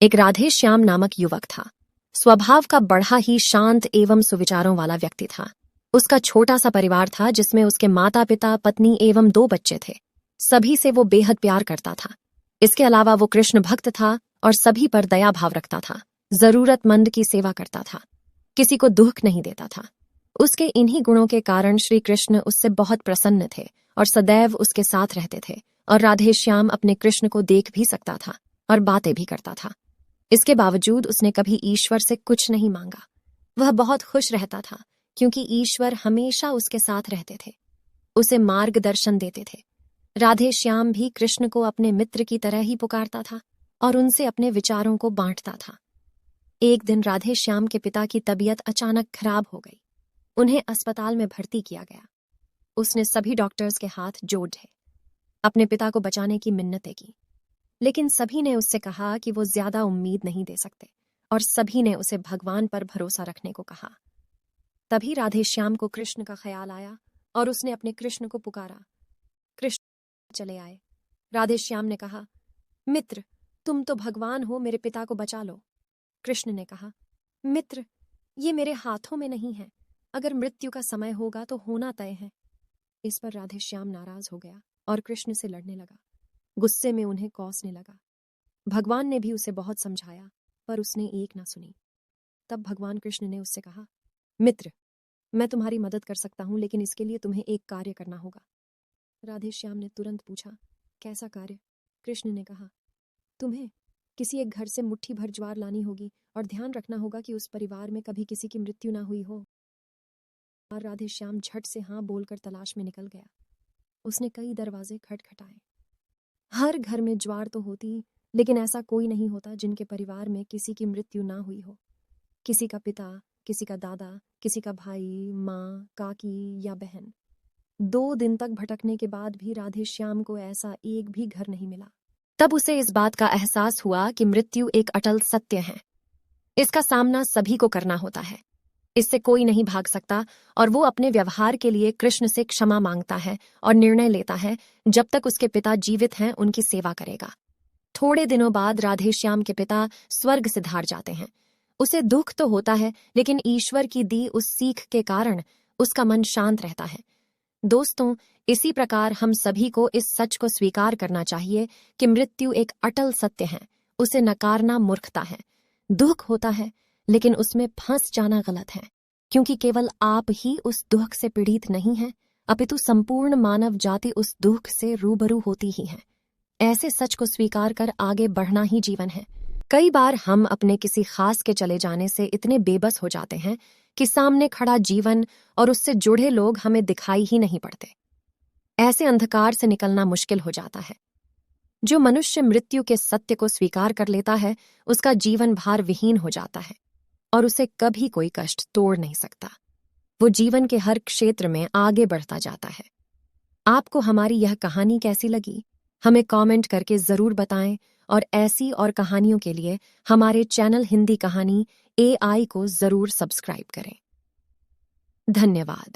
एक राधे श्याम नामक युवक था। स्वभाव का बड़ा ही शांत एवं सुविचारों वाला व्यक्ति था। उसका छोटा सा परिवार था जिसमें उसके माता पिता, पत्नी एवं 2 बच्चे थे। सभी से वो बेहद प्यार करता था। इसके अलावा वो कृष्ण भक्त था और सभी पर दया भाव रखता था। जरूरतमंद की सेवा करता था, किसी को दुख नहीं देता था। उसके इन्हीं गुणों के कारण श्री कृष्ण उससे बहुत प्रसन्न थे और सदैव उसके साथ रहते थे। और राधे श्याम अपने कृष्ण को देख भी सकता था और बातें भी करता था। इसके बावजूद उसने कभी ईश्वर से कुछ नहीं मांगा। वह बहुत खुश रहता था क्योंकि ईश्वर हमेशा उसके साथ रहते थे, उसे मार्गदर्शन देते थे। राधे श्याम भी कृष्ण को अपने मित्र की तरह ही पुकारता था और उनसे अपने विचारों को बांटता था। एक दिन राधे श्याम के पिता की तबीयत अचानक खराब हो गई। उन्हें अस्पताल में भर्ती किया गया। उसने सभी डॉक्टर्स के हाथ जोड़े, अपने पिता को बचाने की मिन्नतें की, लेकिन सभी ने उससे कहा कि वो ज्यादा उम्मीद नहीं दे सकते और सभी ने उसे भगवान पर भरोसा रखने को कहा। तभी राधे श्याम को कृष्ण का ख्याल आया और उसने अपने कृष्ण को पुकारा। कृष्ण चले आए। राधे श्याम ने कहा, मित्र, तुम तो भगवान हो, मेरे पिता को बचा लो। कृष्ण ने कहा, मित्र, ये मेरे हाथों में नहीं है। अगर मृत्यु का समय होगा तो होना तय है। इस पर राधे श्याम नाराज हो गया और कृष्ण से लड़ने लगा। गुस्से में उन्हें कोसने लगा। भगवान ने भी उसे बहुत समझाया पर उसने एक ना सुनी। तब भगवान कृष्ण ने उससे कहा, मित्र, मैं तुम्हारी मदद कर सकता हूं, लेकिन इसके लिए तुम्हें एक कार्य करना होगा। राधे श्याम ने तुरंत पूछा, कैसा कार्य? कृष्ण ने कहा, तुम्हें किसी एक घर से मुट्ठी भर ज्वार लानी होगी और ध्यान रखना होगा कि उस परिवार में कभी किसी की मृत्यु ना हुई हो। और राधे श्याम झट से हाँ बोलकर तलाश में निकल गया। उसने कई दरवाजे खटखटाए। हर घर में ज्वार तो होती, लेकिन ऐसा कोई नहीं होता जिनके परिवार में किसी की मृत्यु ना हुई हो। किसी का पिता, किसी का दादा, किसी का भाई, माँ, काकी या बहन। 2 दिन तक भटकने के बाद भी राधे श्याम को ऐसा एक भी घर नहीं मिला। तब उसे इस बात का एहसास हुआ कि मृत्यु एक अटल सत्य है। इसका सामना सभी को करना होता है। इससे कोई नहीं भाग सकता और वो अपने व्यवहार के लिए कृष्ण से क्षमा मांगता है और निर्णय लेता है जब तक उसके पिता जीवित हैं उनकी सेवा करेगा। थोड़े दिनों बाद राधे श्याम के पिता स्वर्ग सिधार जाते हैं। उसे दुख तो होता है, लेकिन ईश्वर की दी उस सीख के कारण उसका मन शांत रहता है। दोस्तों, इसी प्रकार हम सभी को इस सच को स्वीकार करना चाहिए कि मृत्यु एक अटल सत्य है। उसे नकारना मूर्खता है। दुख होता है, लेकिन उसमें फंस जाना गलत है, क्योंकि केवल आप ही उस दुख से पीड़ित नहीं हैं, अपितु संपूर्ण मानव जाति उस दुख से रूबरू होती ही है। ऐसे सच को स्वीकार कर आगे बढ़ना ही जीवन है। कई बार हम अपने किसी खास के चले जाने से इतने बेबस हो जाते हैं कि सामने खड़ा जीवन और उससे जुड़े लोग हमें दिखाई ही नहीं पड़ते। ऐसे अंधकार से निकलना मुश्किल हो जाता है। जो मनुष्य मृत्यु के सत्य को स्वीकार कर लेता है, उसका जीवन भार विहीन हो जाता है और उसे कभी कोई कष्ट तोड़ नहीं सकता। वो जीवन के हर क्षेत्र में आगे बढ़ता जाता है। आपको हमारी यह कहानी कैसी लगी? हमें कमेंट करके जरूर बताएं और ऐसी और कहानियों के लिए हमारे चैनल हिंदी कहानी AI को जरूर सब्सक्राइब करें। धन्यवाद।